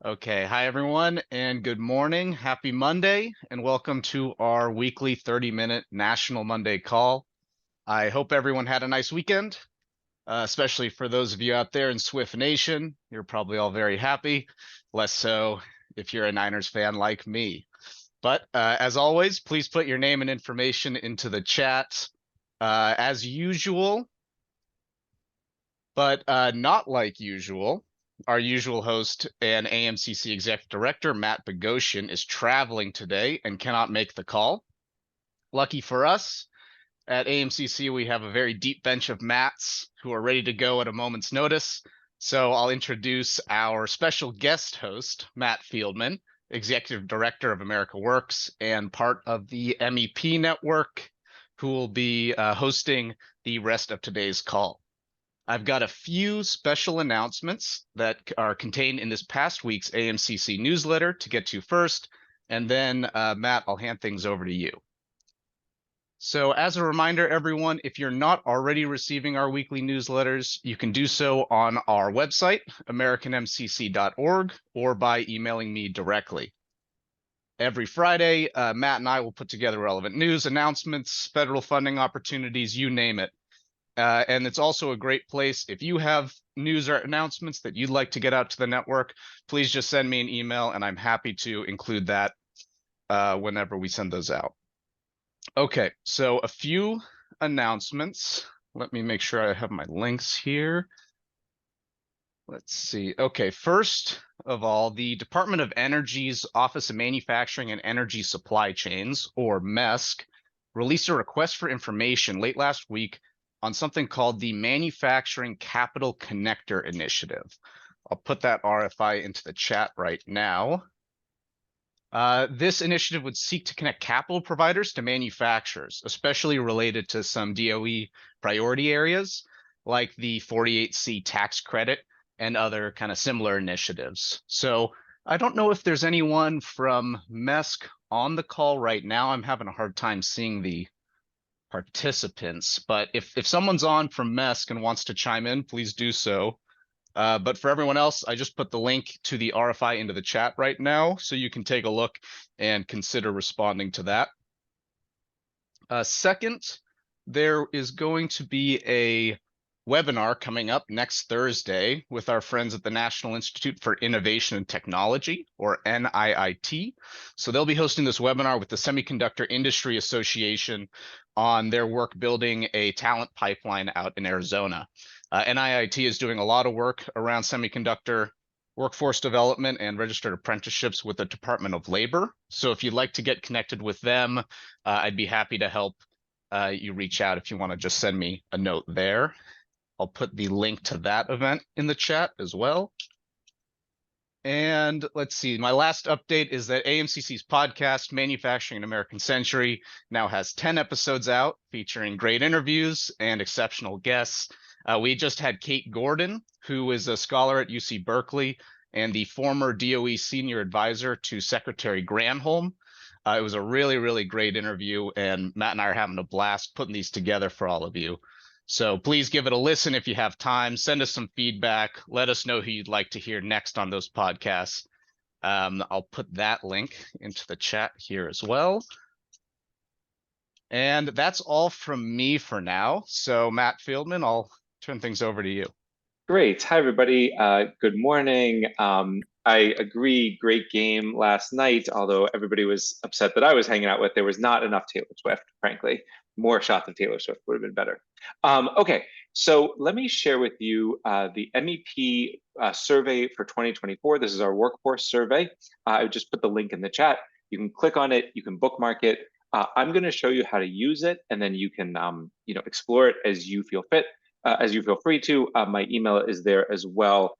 Okay, hi everyone, and good morning. Happy Monday, and welcome to our weekly 30-minute National Monday call. I hope everyone had a nice weekend, especially for those of you out there in Swift Nation. You're probably all very happy, less so if you're a Niners fan like me. But as always, please put your name and information into the chat as usual, but not like usual. Our usual host and AMCC Executive Director, Matt Bogosian, is traveling today and cannot make the call. Lucky for us, at AMCC, we have a very deep bench of Matts who are ready to go at a moment's notice. So I'll introduce our special guest host, Matt Fieldman, Executive Director of America Works and part of the MEP network, who will be hosting the rest of today's call. I've got a few special announcements that are contained in this past week's AMCC newsletter to get to first, and then Matt, I'll hand things over to you. So as a reminder, everyone, if you're not already receiving our weekly newsletters, you can do so on our website, americanmcc.org, or by emailing me directly. Every Friday, Matt and I will put together relevant news, announcements, federal funding opportunities, you name it. And it's also a great place. If you have news or announcements that you'd like to get out to the network, please just send me an email and I'm happy to include that whenever we send those out. Okay, so a few announcements. Let me make sure I have my links here. Let's see. Okay, first of all, the Department of Energy's Office of Manufacturing and Energy Supply Chains, or MESC, released a request for information late last week on something called the Manufacturing Capital Connector Initiative. I'll put that RFI into the chat right now. This initiative would seek to connect capital providers to manufacturers, especially related to some DOE priority areas like the 48C tax credit and other kind of similar initiatives. So I don't know if there's anyone from MESC on the call right now. I'm having a hard time seeing the participants, but if someone's on from MESC and wants to chime in, please do so. But for everyone else, I just put the link to the RFI into the chat right now, so you can take a look and consider responding to that. Second, there is going to be a webinar coming up next Thursday with our friends at the National Institute for Innovation and Technology, or NIIT. So they'll be hosting this webinar with the Semiconductor Industry Association on their work building a talent pipeline out in Arizona. NIIT is doing a lot of work around semiconductor workforce development and registered apprenticeships with the Department of Labor. So if you'd like to get connected with them, I'd be happy to help you reach out if you want to just send me a note there. I'll put the link to that event in the chat as well. And let's see, my last update is that AMCC's podcast, Manufacturing an American Century, now has 10 episodes out featuring great interviews and exceptional guests. We just had Kate Gordon, who is a scholar at UC Berkeley and the former DOE senior advisor to Secretary Granholm. It was a really, really great interview, and Matt and I are having a blast putting these together for all of you. So please give it a listen if you have time. Send us some feedback. Let us know who you'd like to hear next on those podcasts. I'll put that link into the chat here as well. And that's all from me for now. So Matt Fieldman, I'll turn things over to you. Great. Hi, everybody. Good morning. I agree, great game last night, although everybody was upset that I was hanging out with. There was not enough Taylor Swift, frankly. More shots of Taylor Swift would have been better. Okay, so let me share with you the MEP survey for 2024. This is our workforce survey. I just put the link in the chat. You can click on it. You can bookmark it. I'm going to show you how to use it, and then you can explore it as you feel fit. As you feel free to. My email is there as well.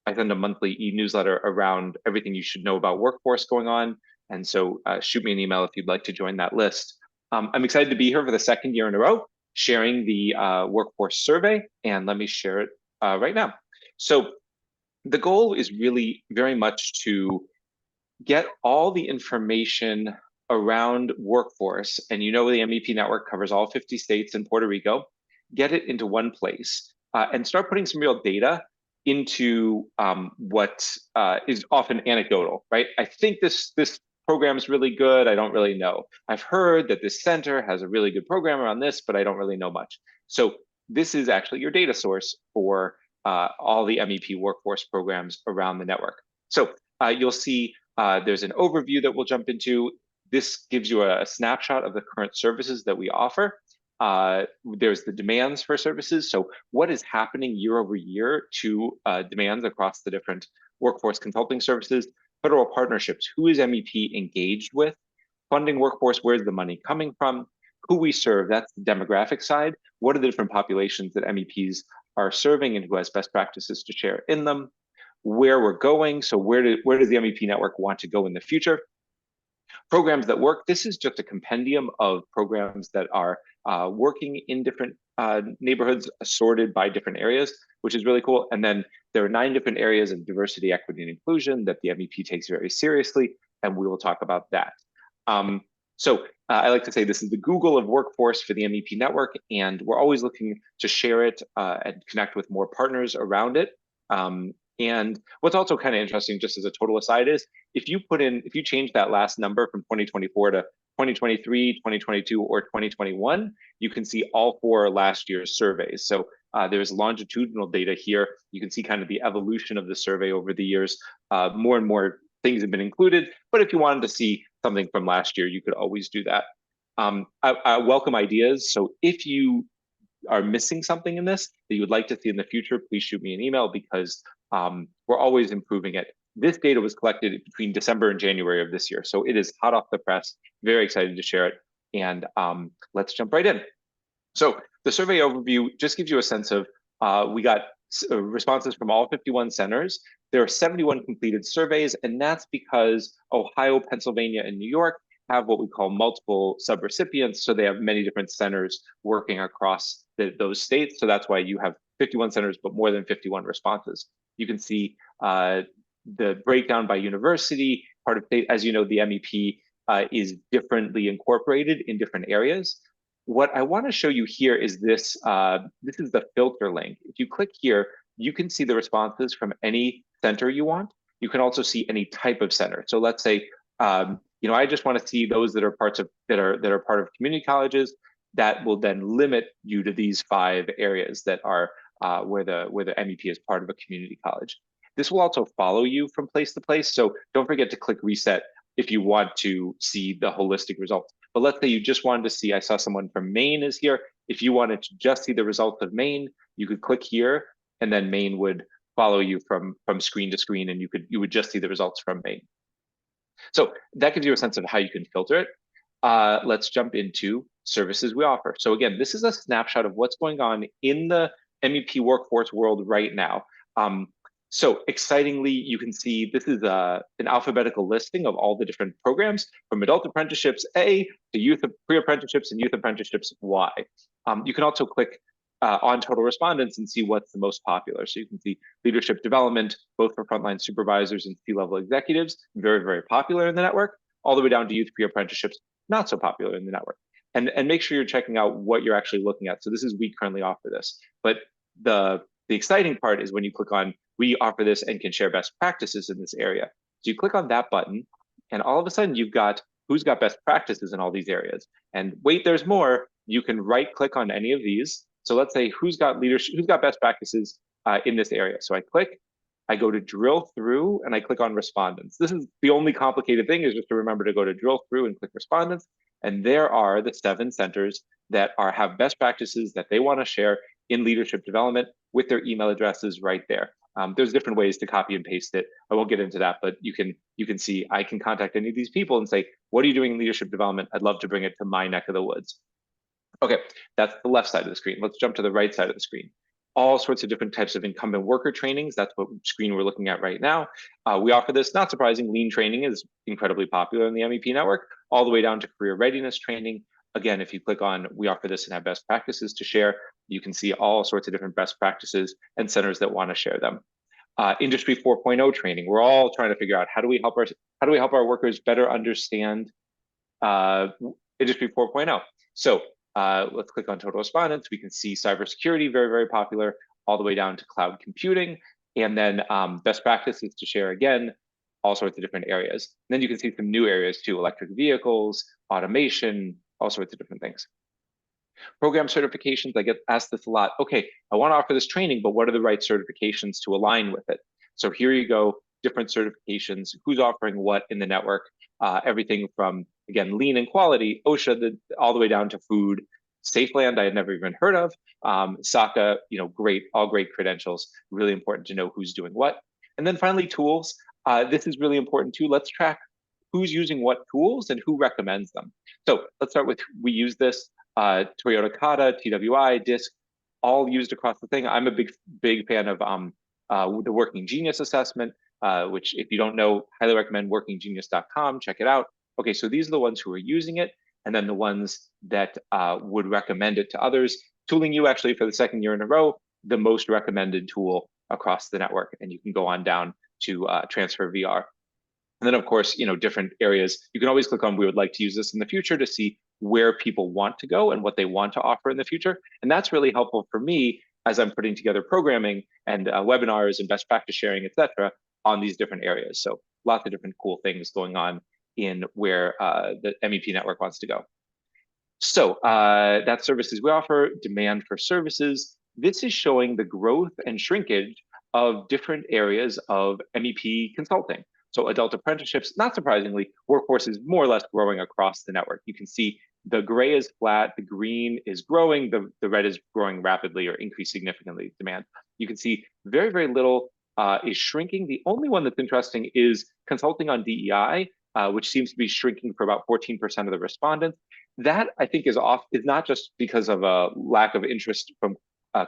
I send a monthly e-newsletter around everything you should know about workforce going on. And so shoot me an email if you'd like to join that list. I'm excited to be here for the second year in a row, sharing the workforce survey. And let me share it right now. So the goal is really very much to get all the information around workforce. And the MEP network covers all 50 states and Puerto Rico. Get it into one place and start putting some real data into what is often anecdotal, right? I think this program is really good. I don't really know. I've heard that this center has a really good program around this, but I don't really know much. So this is actually your data source for all the MEP workforce programs around the network. So you'll see there's an overview that we'll jump into. This gives you a snapshot of the current services that we offer. There's the demands for services. So what is happening year over year to demands across the different workforce consulting services, federal partnerships, who is MEP engaged with, funding workforce, where's the money coming from, who we serve, that's the demographic side. What are the different populations that MEPs are serving and who has best practices to share in them, where we're going, so where does the MEP network want to go in the future, programs that work. This is just a compendium of programs that are working in different neighborhoods, sorted by different areas, which is really cool. And then there are 9 different areas of diversity, equity, and inclusion that the MEP takes very seriously, and we will talk about that. So I like to say this is the Google of workforce for the MEP network, and we're always looking to share it and connect with more partners around it. And what's also kind of interesting, just as a total aside, is if you change that last number from 2024 to 2023, 2022, or 2021, you can see all 4 last year's surveys. So there's longitudinal data here. You can see kind of the evolution of the survey over the years. More and more things have been included, but if you wanted to see something from last year, you could always do that. I welcome ideas. So if you are missing something in this that you would like to see in the future, please shoot me an email, because we're always improving it. This data was collected between December and January of this year, so it is hot off the press. Very excited to share it, and let's jump right in. So the survey overview just gives you a sense of, we got responses from all 51 centers. There are 71 completed surveys, and that's because Ohio, Pennsylvania, and New York have what we call multiple subrecipients. So they have many different centers working across those states. So that's why you have 51 centers, but more than 51 responses. You can see the breakdown by university, part of state. As you know, the MEP is differently incorporated in different areas. What I want to show you here is this. This is the filter link. If you click here, you can see the responses from any center you want. You can also see any type of center. So let's say, I just want to see those that are part of community colleges. That will then limit you to these 5 areas that are where the MEP is part of a community college. This will also follow you from place to place. So don't forget to click reset if you want to see the holistic results. But let's say you just wanted to see, I saw someone from Maine is here. If you wanted to just see the results of Maine, you could click here, and then Maine would follow you from screen to screen, and you would just see the results from Maine. So that gives you a sense of how you can filter it. Let's jump into services we offer. So again, this is a snapshot of what's going on in the MEP workforce world right now. So excitingly, you can see this is an alphabetical listing of all the different programs, from adult apprenticeships A to youth pre-apprenticeships and youth apprenticeships Y. You can also click on total respondents and see what's the most popular. So you can see leadership development, both for frontline supervisors and C-level executives, very, very popular in the network, all the way down to youth pre-apprenticeships, not so popular in the network. And make sure you're checking out what you're actually looking at. So this is, we currently offer this. But the exciting part is when you click on, we offer this and can share best practices in this area. So you click on that button, and all of a sudden you've got who's got best practices in all these areas. And wait, there's more. You can right click on any of these. So let's say who's got leadership, who's got best practices in this area. So I click, I go to drill through, and I click on respondents. This is the only complicated thing, is just to remember to go to drill through and click respondents. And there are the 7 centers that have best practices that they want to share in leadership development with their email addresses right there. There's different ways to copy and paste it. I won't get into that, but you can see I can contact any of these people and say, what are you doing in leadership development? I'd love to bring it to my neck of the woods. Okay, that's the left side of the screen. Let's jump to the right side of the screen. All sorts of different types of incumbent worker trainings. That's what screen we're looking at right now. We offer this, not surprising, lean training is incredibly popular in the MEP network, all the way down to career readiness training. Again, if you click on, we offer this and have best practices to share, you can see all sorts of different best practices and centers that want to share them. Industry 4.0 training. We're all trying to figure out how do we help our workers better understand Industry 4.0. So let's click on total respondents. We can see cybersecurity, very, very popular, all the way down to cloud computing. and then best practices to share again, all sorts of different areas. And then you can see some new areas too, electric vehicles, automation, all sorts of different things. Program certifications, I get asked this a lot. Okay, I want to offer this training, but what are the right certifications to align with it? So here you go, different certifications, who's offering what in the network, everything from, again, lean and quality, OSHA, all the way down to food. Safeland, I had never even heard of. SACA, great, all great credentials. Really important to know who's doing what. And then finally, tools. This is really important too. Let's track who's using what tools and who recommends them. So let's start with, we use this, Toyota Kata, TWI, DISC, all used across the thing. I'm a big fan of the Working Genius assessment, which if you don't know, highly recommend workinggenius.com, check it out. Okay, so these are the ones who are using it, and then the ones that would recommend it to others. Tooling U actually for the second year in a row, the most recommended tool across the network, and you can go on down to Transfer VR. And then of course, different areas, you can always click on, we would like to use this in the future to see where people want to go and what they want to offer in the future. And that's really helpful for me as I'm putting together programming and webinars and best practice sharing, et cetera, on these different areas. So lots of different cool things going on in where the MEP network wants to go. So that's services we offer, demand for services. This is showing the growth and shrinkage of different areas of MEP consulting. So adult apprenticeships, not surprisingly, workforce is more or less growing across the network. You can see the gray is flat, the green is growing, the red is growing rapidly or increased significantly demand. You can see very, very little is shrinking. The only one that's interesting is consulting on DEI, which seems to be shrinking for about 14% of the respondents. That I think is not just because of a lack of interest from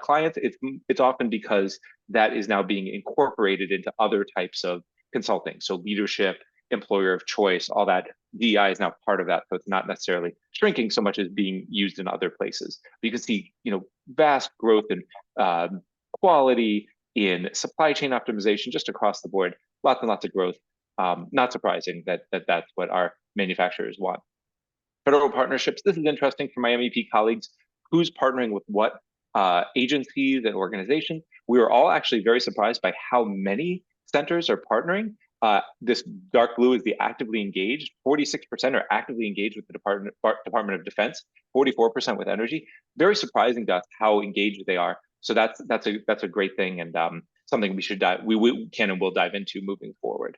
clients. It's often because that is now being incorporated into other types of consulting. So leadership, employer of choice, all that. DEI is now part of that, so it's not necessarily shrinking so much as being used in other places. But you can see, vast growth in quality, in supply chain optimization, just across the board. Lots and lots of growth. Not surprising that's what our manufacturers want. Federal partnerships. This is interesting for my MEP colleagues. Who's partnering with what agencies and organizations? We were all actually very surprised by how many centers are partnering. This dark blue is the actively engaged. 46% are actively engaged with the Department of Defense. 44% with energy. Very surprising to us how engaged they are. So that's a great thing, and something we can and will dive into moving forward.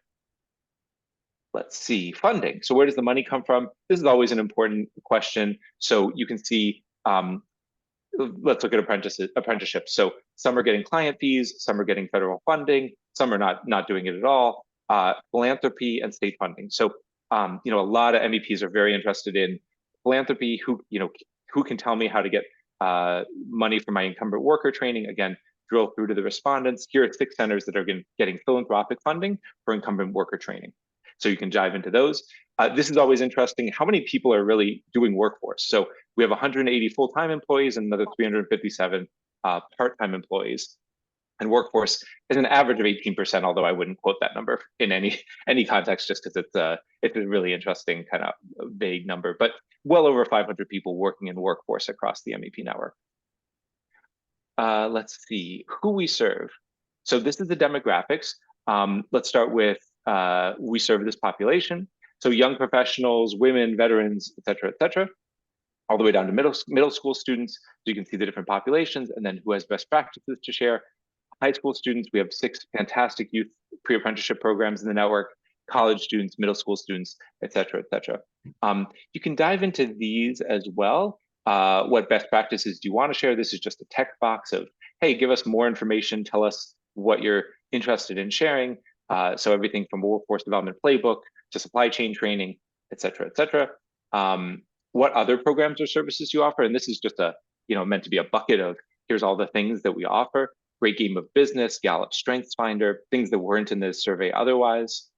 Let's see, funding. So where does the money come from? This is always an important question. So you can see, let's look at apprenticeships. So some are getting client fees, some are getting federal funding, some are not doing it at all. Philanthropy and state funding. So a lot of MEPs are very interested in philanthropy. Who can tell me how to get money for my incumbent worker training? Again, drill through to the respondents. Here are 6 centers that are getting philanthropic funding for incumbent worker training. So you can dive into those. This is always interesting. How many people are really doing workforce? So we have 180 full-time employees and another 357 part-time employees. And workforce is an average of 18%, although I wouldn't quote that number in any context, just because it's a really interesting kind of vague number. But well over 500 people working in workforce across the MEP network. Let's see who we serve. So this is the demographics. Let's start with we serve this population. So young professionals, women, veterans, et cetera, all the way down to middle school students. So you can see the different populations, and then who has best practices to share. High school students, we have 6 fantastic youth pre-apprenticeship programs in the network. College students, middle school students, et cetera, et cetera. You can dive into these as well. What best practices do you want to share? This is just a text box of, hey, give us more information. Tell us what you're interested in sharing. So everything from workforce development playbook to supply chain training, et cetera, et cetera. What other programs or services you offer? And this is just meant to be a bucket of, here's all the things that we offer. Great Game of Business, Gallup Strengths Finder, things that weren't in this survey otherwise.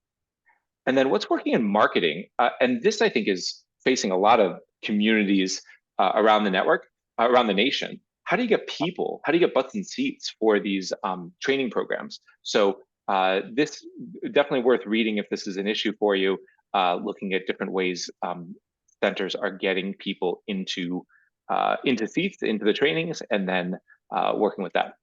And then what's working in marketing? And this, I think, is facing a lot of communities around the network, around the nation. How do you get people? How do you get butts and seats for these training programs? So this definitely worth reading if this is an issue for you, looking at different ways centers are getting people into seats, into the trainings, and then working with that.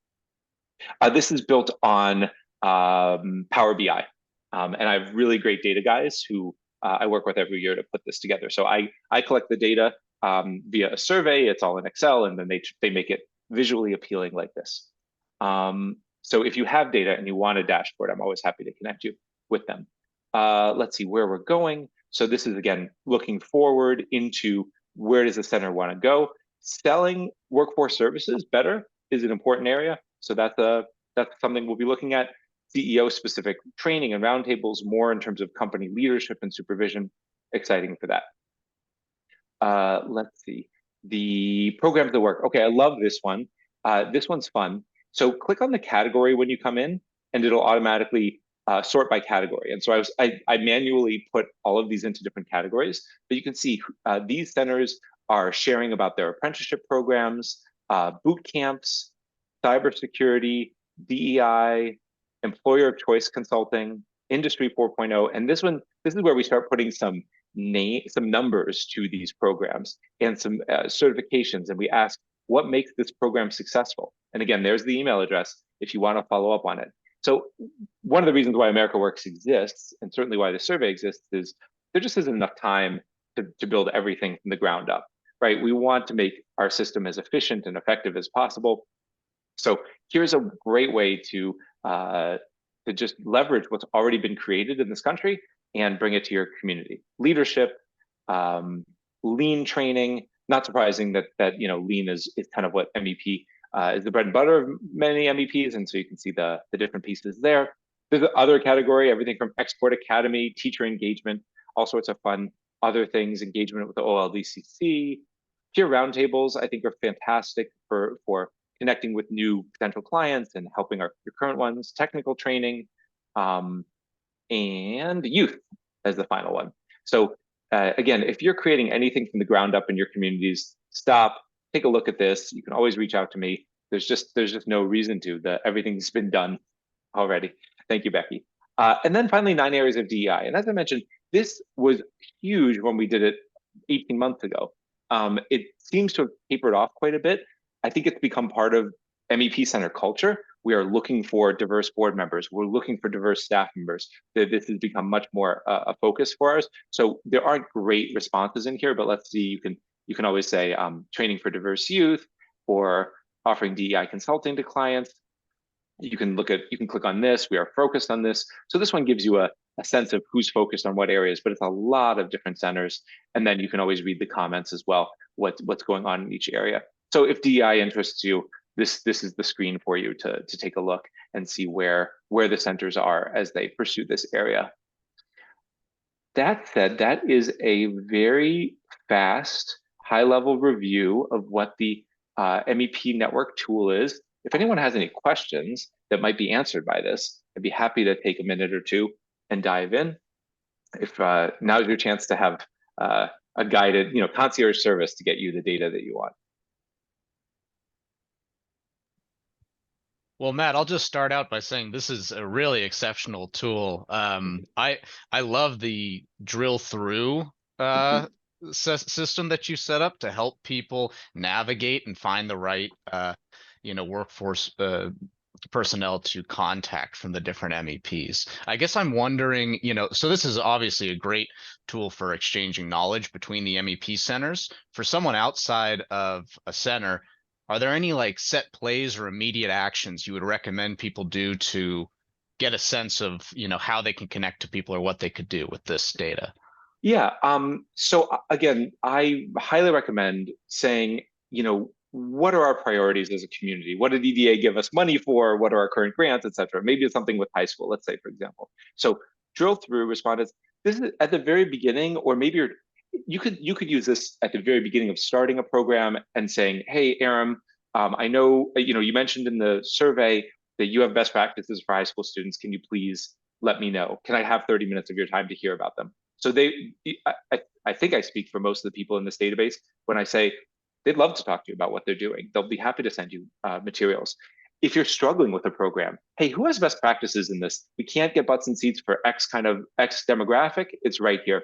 This is built on Power BI. And I have really great data guys who I work with every year to put this together. So I collect the data via a survey. It's all in Excel, and then they make it visually appealing like this. So if you have data and you want a dashboard, I'm always happy to connect you with them. Let's see where we're going. So this is, again, looking forward into where does the center want to go. Selling workforce services better is an important area. So that's something we'll be looking at. CEO specific training and roundtables, more in terms of company leadership and supervision. Exciting for that. Let's see. The programs that work. Okay, I love this one. This one's fun. So click on the category when you come in, and it'll automatically sort by category. And so I manually put all of these into different categories, but you can see these centers are sharing about their apprenticeship programs, boot camps, cybersecurity, DEI, employer of choice consulting, industry 4.0. And this is where we start putting some numbers to these programs and some certifications. And we ask, what makes this program successful? And again, there's the email address if you want to follow up on it. So one of the reasons why America Works exists, and certainly why the survey exists, is there just isn't enough time to build everything from the ground up, right? We want to make our system as efficient and effective as possible. So here's a great way to just leverage what's already been created in this country and bring it to your community. Leadership, lean training. Not surprising that lean is kind of what MEP is the bread and butter of many MEPs, and so you can see the different pieces there. There's the other category, everything from Export Academy, teacher engagement, all sorts of fun other things, engagement with the OLDCC. Peer roundtables, I think, are fantastic for connecting with new potential clients and helping your current ones. Technical training, and youth as the final one. So again, if you're creating anything from the ground up in your communities, stop, take a look at this. You can always reach out to me. There's just no reason to. Everything's been done already. Thank you, Becky. And then finally, 9 areas of DEI. And as I mentioned, this was huge when we did it 18 months ago. It seems to have tapered off quite a bit. I think it's become part of MEP Center culture. We are looking for diverse board members. We're looking for diverse staff members. This has become much more a focus for us. So there aren't great responses in here, but let's see. You can always say training for diverse youth, or offering DEI consulting to clients. You can click on this. We are focused on this. So this one gives you a sense of who's focused on what areas, but it's a lot of different centers. And then you can always read the comments as well, what's going on in each area. So if DEI interests you, this is the screen for you to take a look and see where the centers are as they pursue this area. That said, that is a very fast, high-level review of what the MEP network tool is. If anyone has any questions that might be answered by this, I'd be happy to take a minute or two and dive in. If now's your chance to have a guided, concierge service to get you the data that you want. Well, Matt, I'll just start out by saying this is a really exceptional tool. I love the drill through system that you set up to help people navigate and find the right workforce personnel to contact from the different MEPs. I guess I'm wondering, so this is obviously a great tool for exchanging knowledge between the MEP centers. For someone outside of a center, are there any set plays or immediate actions you would recommend people do to get a sense of, how they can connect to people or what they could do with this data? Yeah. So again, I highly recommend saying, what are our priorities as a community? What did EDA give us money for? What are our current grants, et cetera? Maybe it's something with high school, let's say, for example. So drill through respondents. This is at the very beginning, or maybe you could use this at the very beginning of starting a program and saying, hey, Aram, I know, you mentioned in the survey that you have best practices for high school students. Can you please let me know? Can I have 30 minutes of your time to hear about them? So I think I speak for most of the people in this database when I say they'd love to talk to you about what they're doing. They'll be happy to send you materials. If you're struggling with a program, hey, who has best practices in this? We can't get butts and seats for X demographic. It's right here.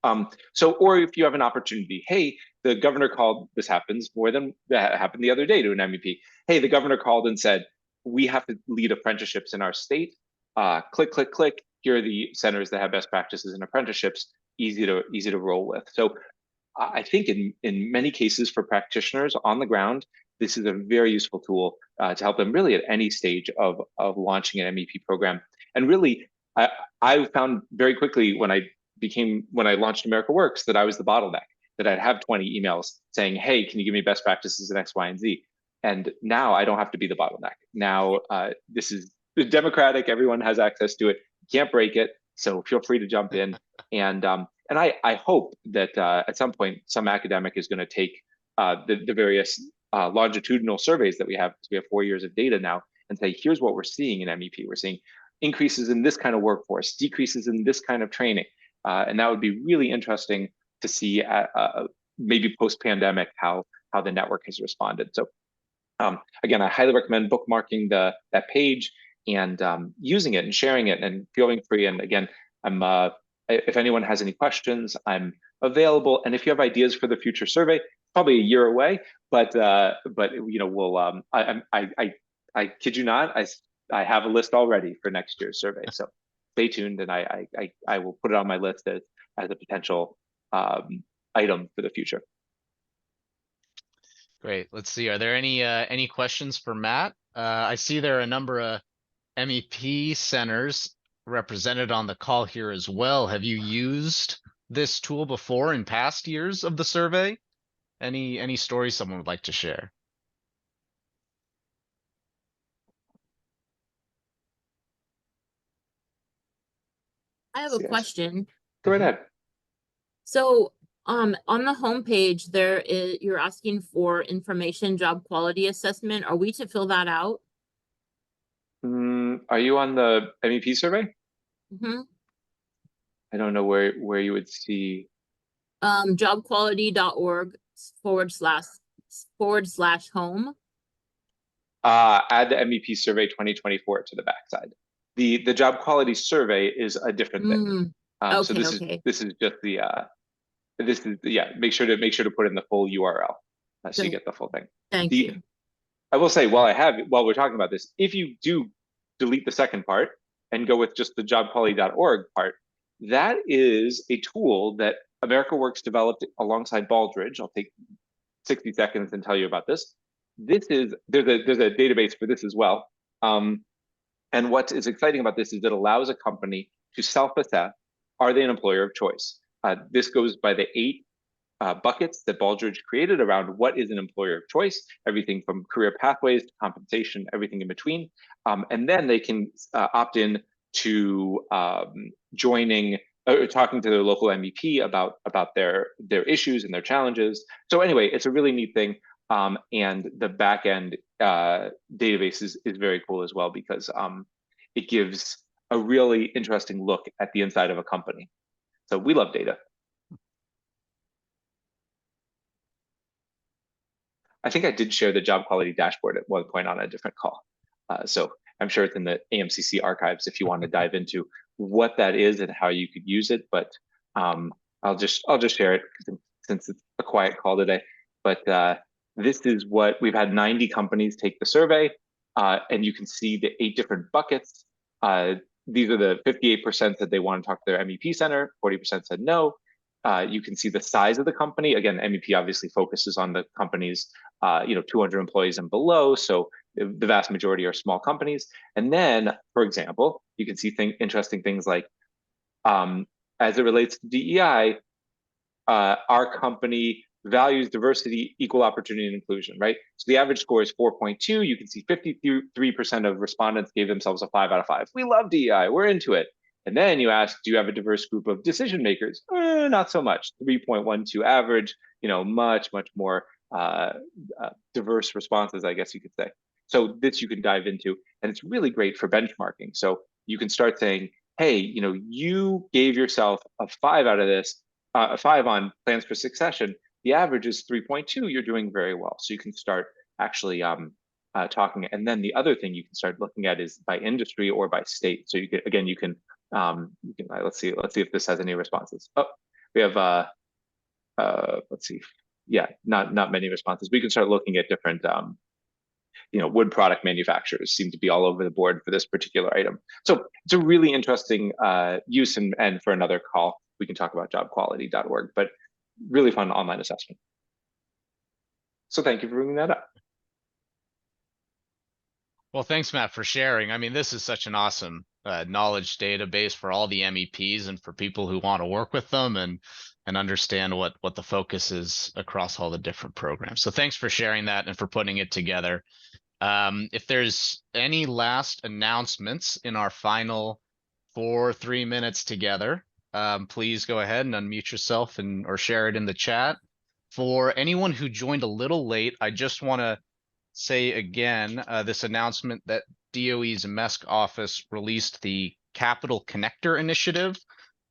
Or if you have an opportunity, hey, the governor called, this happens more than that happened the other day to an MEP. Hey, the governor called and said, we have to lead apprenticeships in our state. Click, click, click. Here are the centers that have best practices and apprenticeships. Easy to roll with. So I think in many cases for practitioners on the ground, this is a very useful tool to help them really at any stage of launching an MEP program. And really, I found very quickly when I launched America Works that I was the bottleneck, that I'd have 20 emails saying, hey, can you give me best practices in X, Y, and Z? And now I don't have to be the bottleneck. Now this is democratic. Everyone has access to it. You can't break it. So feel free to jump in. And I hope that at some point, some academic is going to take the various longitudinal surveys that we have, because we have 4 years of data now, and say, here's what we're seeing in MEP. We're seeing increases in this kind of workforce, decreases in this kind of training. And that would be really interesting to see maybe post-pandemic how the network has responded. So again, I highly recommend bookmarking that page and using it and sharing it and feeling free. And again, if anyone has any questions, I'm available. And if you have ideas for the future survey, probably a year away, but we'll I kid you not, I have a list already for next year's survey. So stay tuned, and I will put it on my list as a potential item for the future. Great. Let's see. Are there any questions for Matt? I see there are a number of MEP centers represented on the call here as well. Have you used this tool before in past years of the survey? Any stories someone would like to share? I have a question. Go right ahead. So, on the homepage, you're asking for information job quality assessment. Are we to fill that out? Are you on the MEP survey? Mm-hmm. I don't know where you would see. Jobquality.org/home. Add the MEP survey 2024 to the backside. The job quality survey is a different thing. Okay, So this okay. is just the make sure to put in the full URL so you get the full thing. Thank you. I will say, while we're talking about this, if you do delete the second part and go with just the jobquality.org part, that is a tool that America Works developed alongside Baldrige. I'll take 60 seconds and tell you about this. There's a database for this as well. And what is exciting about this is it allows a company to self-assess, are they an employer of choice? This goes by the 8 buckets that Baldrige created around what is an employer of choice, everything from career pathways to compensation, everything in between. And then they can opt in to joining or talking to their local MEP about their issues and their challenges. So anyway, it's a really neat thing. And the backend database is very cool as well, because it gives a really interesting look at the inside of a company. So we love data. I think I did share the job quality dashboard at one point on a different call. So I'm sure it's in the AMCC archives if you want to dive into what that is and how you could use it. But I'll just share it since it's a quiet call today. But this is what we've had 90 companies take the survey, and you can see the 8 different buckets. These are the 58% that they want to talk to their MEP center, 40% said no. You can see the size of the company. Again, MEP obviously focuses on the companies, 200 employees and below. So the vast majority are small companies. And then, for example, you can see interesting things like, as it relates to DEI, our company values diversity, equal opportunity, and inclusion, right? So the average score is 4.2. You can see 53% of respondents gave themselves a 5 out of 5. We love DEI, we're into it. And then you ask, do you have a diverse group of decision makers? Not so much. 3.12 average, much more diverse responses, I guess you could say. So this you can dive into, and it's really great for benchmarking. So you can start saying, hey, you gave yourself a 5 out of this, a 5 on plans for succession. The average is 3.2. You're doing very well. So you can start actually talking. And then the other thing you can start looking at is by industry or by state. So you can let's see if this has any responses. Oh, we have let's see. Yeah, not many responses. We can start looking at different wood product manufacturers seem to be all over the board for this particular item. So it's a really interesting use, and for another call, we can talk about jobquality.org, but really fun online assessment. So thank you for bringing that up. Well, thanks, Matt, for sharing. I mean, this is such an awesome knowledge database for all the MEPs and for people who want to work with them and understand what the focus is across all the different programs. So thanks for sharing that and for putting it together. If there's any last announcements in our final 3 minutes together, please go ahead and unmute yourself or share it in the chat. For anyone who joined a little late, I just want to say again, this announcement that DOE's MESC office released the Capital Connector Initiative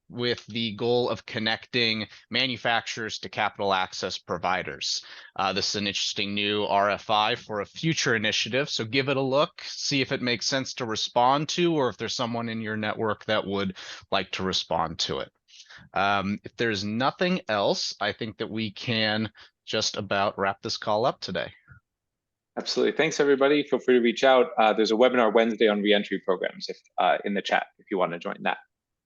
with the goal of connecting manufacturers to capital access providers. This is an interesting new RFI for a future initiative, so give it a look, see if it makes sense to respond to, or if there's someone in your network that would like to respond to it. If there's nothing else, I think that we can just about wrap this call up today. Absolutely. Thanks, everybody. Feel free to reach out. There's a webinar Wednesday on reentry programs in the chat if you want to join that.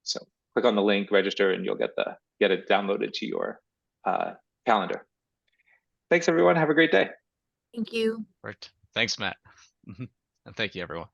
So click on the link, register, and you'll get it downloaded to your calendar. Thanks, everyone. Have a great day. Thank you. Right. Thanks, Matt. And thank you, everyone.